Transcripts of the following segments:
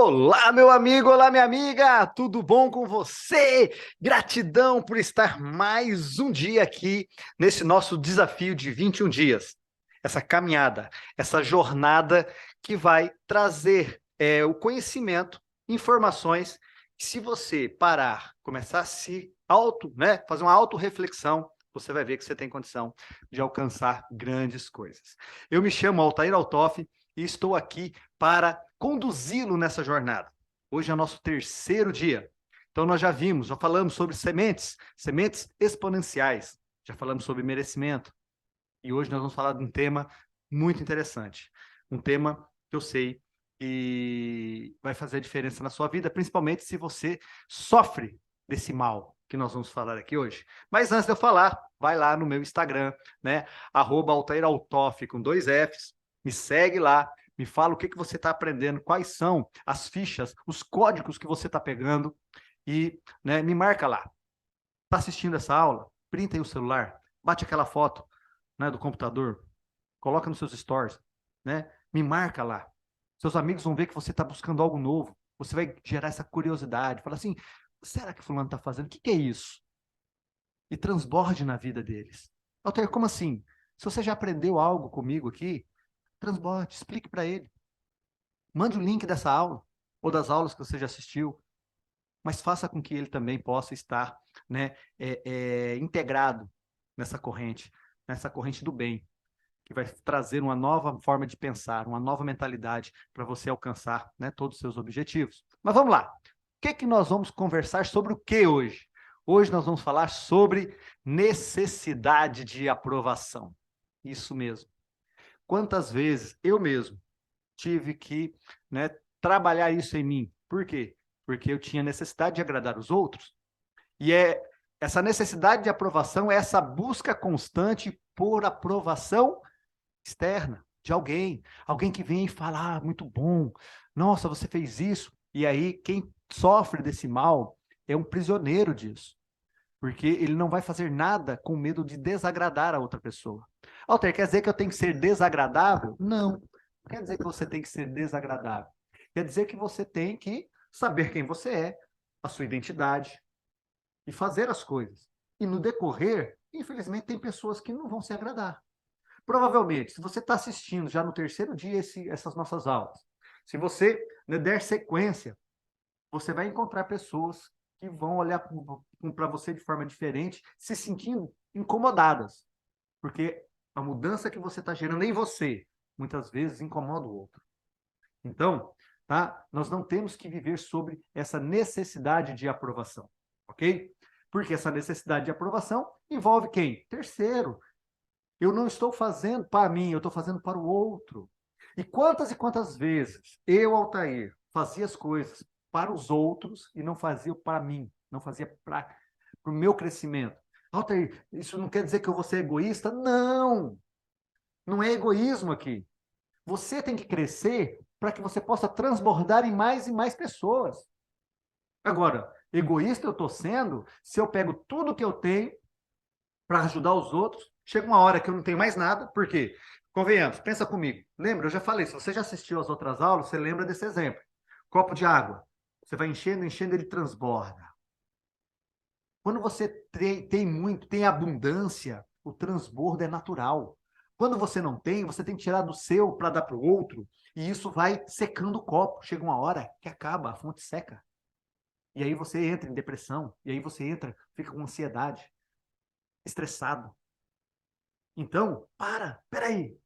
Olá, meu amigo, olá, minha amiga, tudo bom com você? Gratidão por estar mais um dia aqui nesse nosso desafio de 21 dias. Essa caminhada, essa jornada que vai trazer o conhecimento, informações, que se você parar, começar a se fazer uma autorreflexão, você vai ver que você tem condição de alcançar grandes coisas. Eu me chamo Altair Altoff e estou aqui para conduzi-lo nessa jornada. Hoje é o nosso terceiro dia. Então nós já falamos sobre sementes, sementes exponenciais, já falamos sobre merecimento. E hoje nós vamos falar de um tema muito interessante. Um tema que eu sei que vai fazer a diferença na sua vida, principalmente se você sofre desse mal que nós vamos falar aqui hoje. Mas antes de eu falar, vai lá no meu Instagram, né? @AltairAltoff com 2 Fs, me segue lá, me fala o que você está aprendendo, quais são as fichas, os códigos que você está pegando e, né, me marca lá. Está assistindo essa aula? Printa aí o celular, bate aquela foto, né, do computador, coloca nos seus stories, né? Me marca lá. Seus amigos vão ver que você está buscando algo novo. Você vai gerar essa curiosidade, fala assim, será que fulano está fazendo? O que é isso? E transborde na vida deles. Altair, como assim? Se você já aprendeu algo comigo aqui, transborde, explique para ele. Mande o link dessa aula, ou das aulas que você já assistiu, mas faça com que ele também possa estar, né, integrado nessa corrente do bem, que vai trazer uma nova forma de pensar, uma nova mentalidade para você alcançar, né, todos os seus objetivos. Mas vamos lá. O que nós vamos conversar sobre o que hoje? Hoje nós vamos falar sobre necessidade de aprovação. Isso mesmo. Quantas vezes eu mesmo tive que, né, trabalhar isso em mim? Por quê? Porque eu tinha necessidade de agradar os outros. E essa necessidade de aprovação, é essa busca constante por aprovação externa, de alguém. Alguém que vem e fala, muito bom, nossa, você fez isso. E aí, quem sofre desse mal é um prisioneiro disso. Porque ele não vai fazer nada com medo de desagradar a outra pessoa. Alter, quer dizer que eu tenho que ser desagradável? Não. Não quer dizer que você tem que ser desagradável. Quer dizer que você tem que saber quem você é, a sua identidade, e fazer as coisas. E no decorrer, infelizmente, tem pessoas que não vão se agradar. Provavelmente, se você está assistindo já no terceiro dia essas nossas aulas, se você, né, der sequência, você vai encontrar pessoas que vão olhar para você de forma diferente, se sentindo incomodadas, porque a mudança que você está gerando em você, muitas vezes incomoda o outro. Então, tá? Nós não temos que viver sobre essa necessidade de aprovação, ok? Porque essa necessidade de aprovação envolve quem? Terceiro. Eu não estou fazendo para mim, eu estou fazendo para o outro. E quantas vezes eu, Altair, fazia as coisas para os outros e não fazia para mim, não fazia para o meu crescimento. Altair, isso não quer dizer que eu vou ser egoísta? Não! Não é egoísmo aqui. Você tem que crescer para que você possa transbordar em mais e mais pessoas. Agora, egoísta eu estou sendo se eu pego tudo que eu tenho para ajudar os outros. Chega uma hora que eu não tenho mais nada, por quê? Convenhamos, pensa comigo. Lembra, eu já falei, se você já assistiu às outras aulas, você lembra desse exemplo. Copo de água. Você vai enchendo, enchendo, ele transborda. Quando você tem muito, tem abundância, o transbordo é natural. Quando você não tem, você tem que tirar do seu para dar para o outro, e isso vai secando o copo. Chega uma hora que acaba, a fonte seca. E aí você entra em depressão, e aí você fica com ansiedade, estressado. Então, peraí.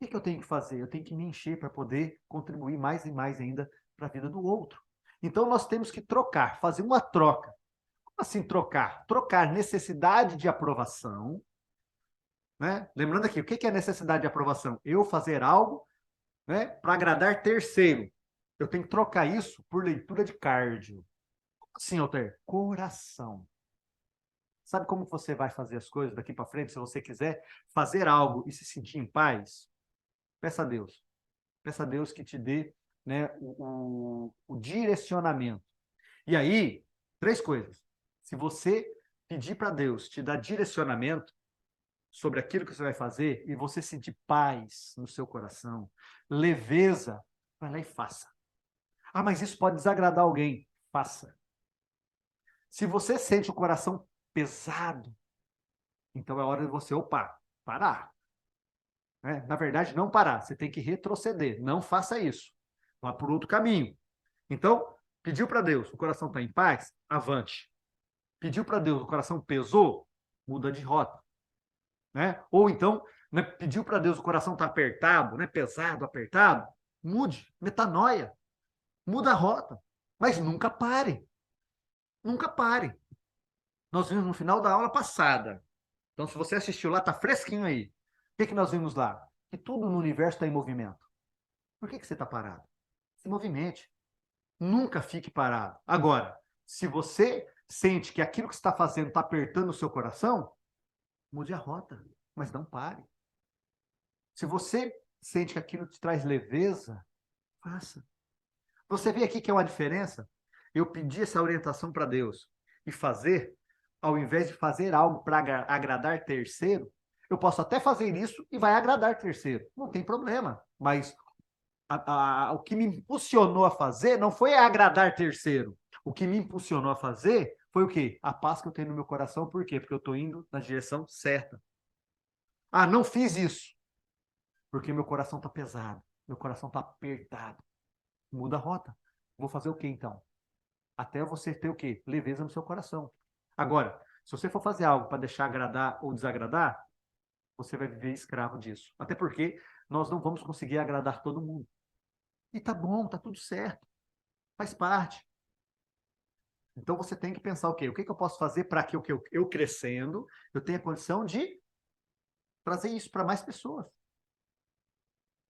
O que eu tenho que fazer? Eu tenho que me encher para poder contribuir mais e mais ainda para a vida do outro. Então, nós temos que trocar, fazer uma troca. Como assim trocar? Trocar necessidade de aprovação, né? Lembrando aqui, o que é necessidade de aprovação? Eu fazer algo, né, para agradar terceiro. Eu tenho que trocar isso por leitura de cardio. Como assim, Alter? Coração. Sabe como você vai fazer as coisas daqui para frente, se você quiser fazer algo e se sentir em paz? Peça a Deus. Peça a Deus que te dê, né, o direcionamento. E aí, 3 coisas. Se você pedir para Deus te dar direcionamento sobre aquilo que você vai fazer e você sentir paz no seu coração, leveza, vai lá e faça. Ah, mas isso pode desagradar alguém. Faça. Se você sente o coração pesado, então é hora de você, parar. Né? Na verdade, não parar. Você tem que retroceder. Não faça isso. Vá por outro caminho. Então, pediu para Deus, o coração está em paz? Avante. Pediu para Deus, o coração pesou? Muda de rota. Né? Ou então, né, pediu para Deus, o coração está apertado, né, pesado, apertado? Mude, metanoia. Muda a rota. Mas nunca pare. Nunca pare. Nós vimos no final da aula passada. Então, se você assistiu lá, tá fresquinho aí. O que nós vimos lá? Que tudo no universo está em movimento. Por que você está parado? Se movimente. Nunca fique parado. Agora, se você sente que aquilo que você está fazendo está apertando o seu coração, mude a rota, mas não pare. Se você sente que aquilo te traz leveza, faça. Você vê aqui que é uma diferença? Eu pedi essa orientação para Deus e fazer, ao invés de fazer algo para agradar terceiro, eu posso até fazer isso e vai agradar terceiro. Não tem problema. Mas o que me impulsionou a fazer não foi agradar terceiro. O que me impulsionou a fazer foi o quê? A paz que eu tenho no meu coração. Por quê? Porque eu estou indo na direção certa. Ah, não fiz isso. Porque meu coração está pesado. Meu coração está apertado. Muda a rota. Vou fazer o quê, então? Até você ter o quê? Leveza no seu coração. Agora, se você for fazer algo para deixar agradar ou desagradar, você vai viver escravo disso. Até porque nós não vamos conseguir agradar todo mundo. E tá bom, tá tudo certo. Faz parte. Então você tem que pensar o quê? O que eu posso fazer para que eu crescendo, eu tenha condição de trazer isso para mais pessoas.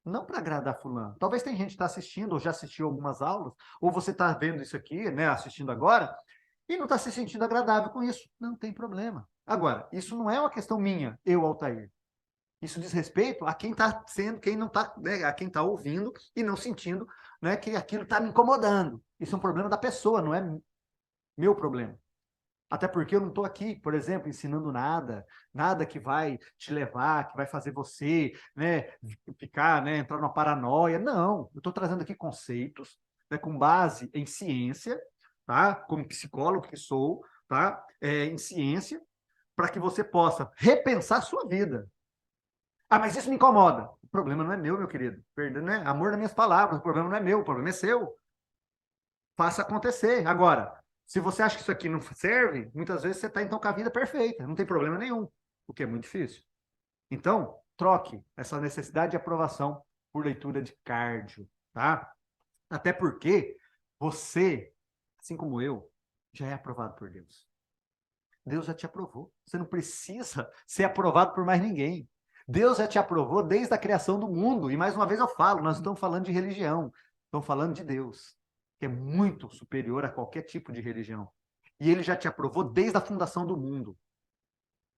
Não para agradar fulano. Talvez tem gente que está assistindo, ou já assistiu algumas aulas, ou você está vendo isso aqui, né, assistindo agora, e não está se sentindo agradável com isso. Não tem problema. Agora, isso não é uma questão minha, eu, Altair. Isso diz respeito a quem está sendo, quem não está, né, a quem está ouvindo e não sentindo, né, que aquilo está me incomodando. Isso é um problema da pessoa, não é meu problema. Até porque eu não estou aqui, por exemplo, ensinando nada que vai te levar, que vai fazer você, né, ficar, né, entrar numa paranoia. Não, eu estou trazendo aqui conceitos, né, com base em ciência, tá? Como psicólogo que sou, tá? Em ciência, para que você possa repensar a sua vida. Ah, mas isso me incomoda. O problema não é meu, meu querido. Perdão, né? Amor nas minhas palavras. O problema não é meu, o problema é seu. Faça acontecer. Agora, se você acha que isso aqui não serve, muitas vezes você está então com a vida perfeita, não tem problema nenhum, o que é muito difícil. Então, troque essa necessidade de aprovação por leitura de cardio, tá? Até porque você, assim como eu, já é aprovado por Deus. Deus já te aprovou. Você não precisa ser aprovado por mais ninguém. Deus já te aprovou desde a criação do mundo. E mais uma vez eu falo, nós não estamos falando de religião, estamos falando de Deus, que é muito superior a qualquer tipo de religião. E ele já te aprovou desde a fundação do mundo.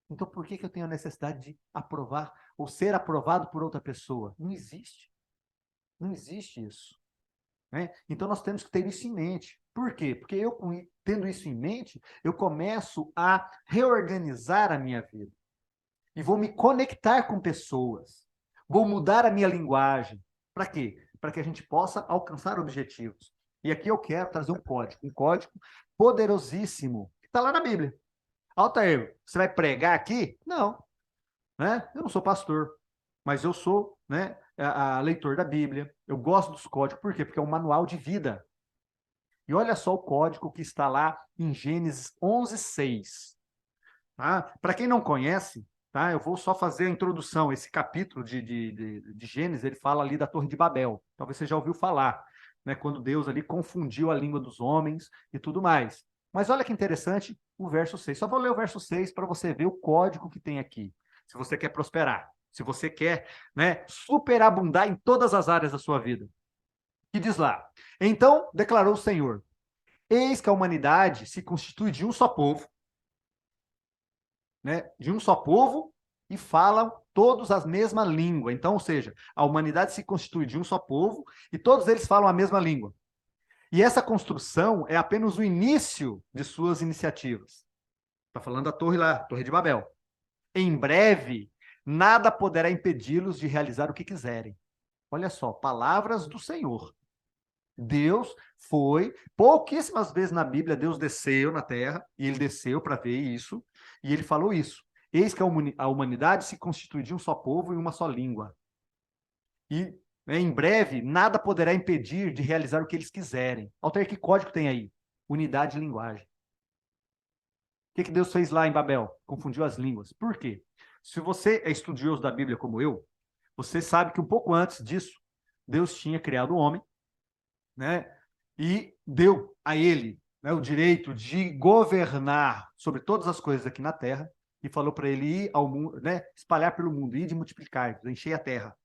Então por que eu tenho a necessidade de aprovar ou ser aprovado por outra pessoa? Não existe. Não existe isso. Né? Então nós temos que ter isso em mente. Por quê? Porque eu, tendo isso em mente, eu começo a reorganizar a minha vida. E vou me conectar com pessoas. Vou mudar a minha linguagem. Para quê? Para que a gente possa alcançar objetivos. E aqui eu quero trazer um código poderosíssimo, que está lá na Bíblia. Altair, você vai pregar aqui? Não. Né? Eu não sou pastor, mas eu sou, né, leitor da Bíblia. Eu gosto dos códigos. Por quê? Porque é um manual de vida. E olha só o código que está lá em Gênesis 11:6. Tá? Para quem não conhece, tá? Eu vou só fazer a introdução. Esse capítulo de Gênesis, ele fala ali da Torre de Babel. Talvez você já ouviu falar, né? Quando Deus ali confundiu a língua dos homens e tudo mais. Mas olha que interessante o verso 6. Só vou ler o verso 6 para você ver o código que tem aqui. Se você quer prosperar, se você quer, né, superabundar em todas as áreas da sua vida. Que diz lá: então declarou o Senhor: eis que a humanidade se constitui de um só povo, né? De um só povo, e falam todos a mesma língua. Então, ou seja, a humanidade se constitui de um só povo e todos eles falam a mesma língua. E essa construção é apenas o início de suas iniciativas. Está falando da torre lá, Torre de Babel. Em breve, nada poderá impedi-los de realizar o que quiserem. Olha só, palavras do Senhor. Deus foi, pouquíssimas vezes na Bíblia, Deus desceu na terra, e ele desceu para ver isso, e ele falou isso. Eis que a humanidade se constitui de um só povo e uma só língua. E em breve, nada poderá impedir de realizar o que eles quiserem. Altair, que código tem aí? Unidade de linguagem. O que Deus fez lá em Babel? Confundiu as línguas. Por quê? Se você é estudioso da Bíblia como eu, você sabe que um pouco antes disso, Deus tinha criado o homem, né? E deu a ele, né, o direito de governar sobre todas as coisas aqui na terra e falou para ele ir ao mundo, né, espalhar pelo mundo, ir de multiplicar, encher a terra.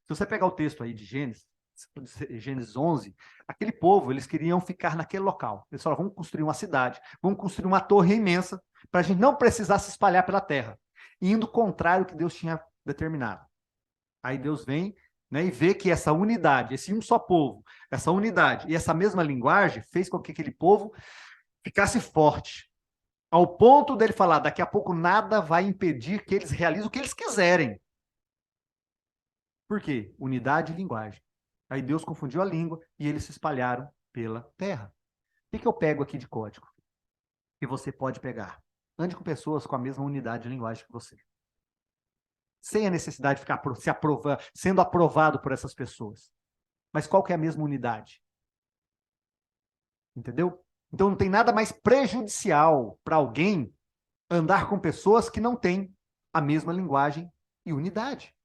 Se você pegar o texto aí de Gênesis 11, aquele povo, eles queriam ficar naquele local. Eles falaram, vamos construir uma cidade, vamos construir uma torre imensa, para a gente não precisar se espalhar pela terra, indo contrário ao que Deus tinha determinado. Aí Deus vem, né, e vê que essa unidade, esse um só povo, essa unidade e essa mesma linguagem fez com que aquele povo ficasse forte, ao ponto dele falar, daqui a pouco nada vai impedir que eles realizem o que eles quiserem. Por quê? Unidade e linguagem. Aí Deus confundiu a língua e eles se espalharam pela terra. O que eu pego aqui de código? Que você pode pegar. Ande com pessoas com a mesma unidade de linguagem que você. Sem a necessidade de ficar sendo aprovado por essas pessoas. Mas qual que é a mesma unidade? Entendeu? Então não tem nada mais prejudicial para alguém andar com pessoas que não têm a mesma linguagem e unidade.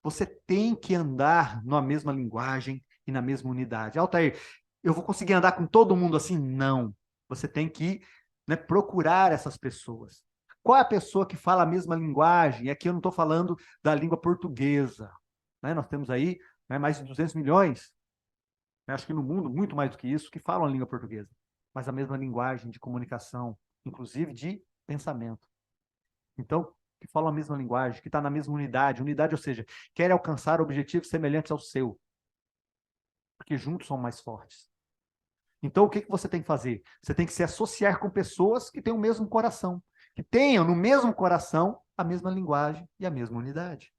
Você tem que andar na mesma linguagem e na mesma unidade. Altair, eu vou conseguir andar com todo mundo assim? Não. Você tem que, né, procurar essas pessoas. Qual é a pessoa que fala a mesma linguagem? E aqui eu não estou falando da língua portuguesa. Né? Nós temos aí, né, mais de 200 milhões, né, acho que no mundo, muito mais do que isso, que falam a língua portuguesa. Mas a mesma linguagem de comunicação, inclusive de pensamento. Então, que falam a mesma linguagem, que está na mesma unidade. Unidade, ou seja, querem alcançar objetivos semelhantes ao seu. Porque juntos são mais fortes. Então, o que você tem que fazer? Você tem que se associar com pessoas que têm o mesmo coração, que tenham no mesmo coração a mesma linguagem e a mesma unidade.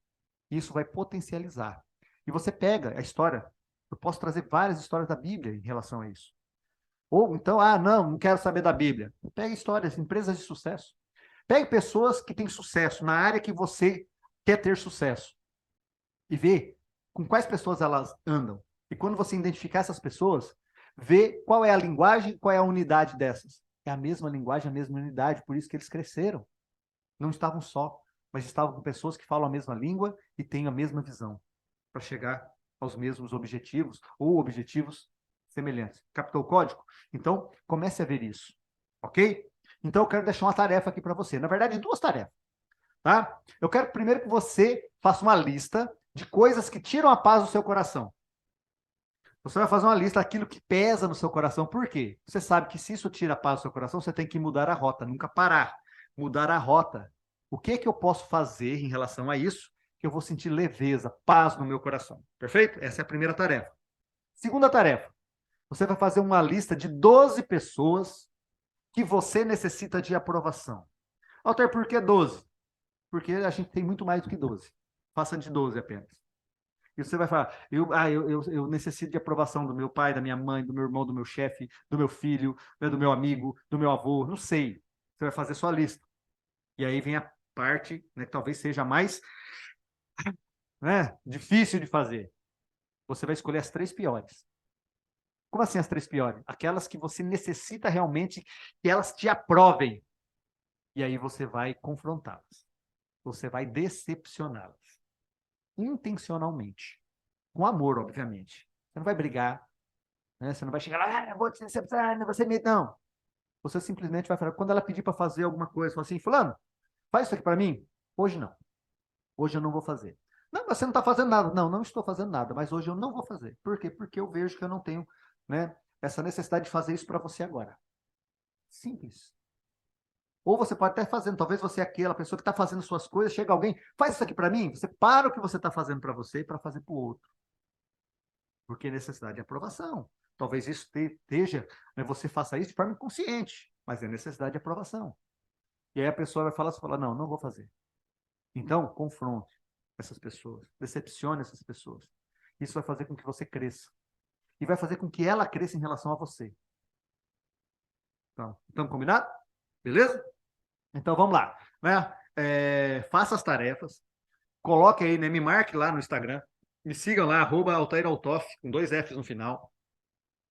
Isso vai potencializar. E você pega a história, eu posso trazer várias histórias da Bíblia em relação a isso. Ou então, não quero saber da Bíblia. Pega histórias, empresas de sucesso. Pegue pessoas que têm sucesso na área que você quer ter sucesso. E vê com quais pessoas elas andam. E quando você identificar essas pessoas, vê qual é a linguagem, qual é a unidade dessas. É a mesma linguagem, a mesma unidade, por isso que eles cresceram. Não estavam só, mas estavam com pessoas que falam a mesma língua e têm a mesma visão para chegar aos mesmos objetivos ou objetivos semelhantes. Captou o código? Então, comece a ver isso. Ok? Então, eu quero deixar uma tarefa aqui para você. Na verdade, duas tarefas. Tá? Eu quero primeiro que você faça uma lista de coisas que tiram a paz do seu coração. Você vai fazer uma lista daquilo que pesa no seu coração. Por quê? Você sabe que se isso tira a paz do seu coração, você tem que mudar a rota, nunca parar. Mudar a rota. O que que eu posso fazer em relação a isso que eu vou sentir leveza, paz no meu coração? Perfeito? Essa é a primeira tarefa. Segunda tarefa. Você vai fazer uma lista de 12 pessoas que você necessita de aprovação. Alter, por que 12? Porque a gente tem muito mais do que 12. Faça de 12 apenas. E você vai falar, eu necessito de aprovação do meu pai, da minha mãe, do meu irmão, do meu chefe, do meu filho, né, do meu amigo, do meu avô, não sei. Você vai fazer sua lista. E aí vem a parte, né, que talvez seja mais, né, difícil de fazer. Você vai escolher as 3 piores. Como assim as 3 piores? Aquelas que você necessita realmente que elas te aprovem. E aí você vai confrontá-las. Você vai decepcioná-las. Intencionalmente. Com amor, obviamente. Você não vai brigar, né? Você não vai chegar lá, eu vou te decepcionar, você me... Não. Você simplesmente vai falar, quando ela pedir para fazer alguma coisa, fala assim, fulano, faz isso aqui para mim? Hoje não. Hoje eu não vou fazer. Não, você não está fazendo nada. Não, não estou fazendo nada, mas hoje eu não vou fazer. Por quê? Porque eu vejo que eu não tenho, né, essa necessidade de fazer isso para você agora. Simples. Ou você pode até fazendo, talvez você é aquela pessoa que está fazendo suas coisas, chega alguém, faz isso aqui para mim, você para o que você está fazendo para você para fazer para o outro. Porque é necessidade de aprovação. Talvez isso esteja, né, você faça isso de forma inconsciente, mas é necessidade de aprovação. E aí a pessoa vai falar, você fala, não, não vou fazer. Então, confronte essas pessoas, decepcione essas pessoas. Isso vai fazer com que você cresça. e vai fazer com que ela cresça em relação a você. Então, estamos combinados? Beleza? Então, vamos lá. Né? Faça as tarefas, coloque aí, né? Me marque lá no Instagram, me sigam lá, @AltairAltoff, com 2 Fs no final,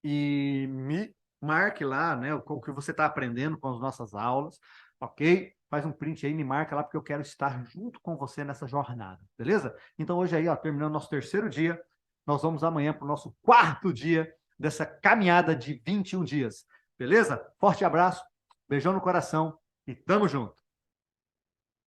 e me marque lá, né, o que você está aprendendo com as nossas aulas, ok? Faz um print aí, me marca lá, porque eu quero estar junto com você nessa jornada, beleza? Então, hoje aí, ó, terminando nosso terceiro dia, nós vamos amanhã para o nosso quarto dia dessa caminhada de 21 dias, beleza? Forte abraço, beijão no coração e tamo junto!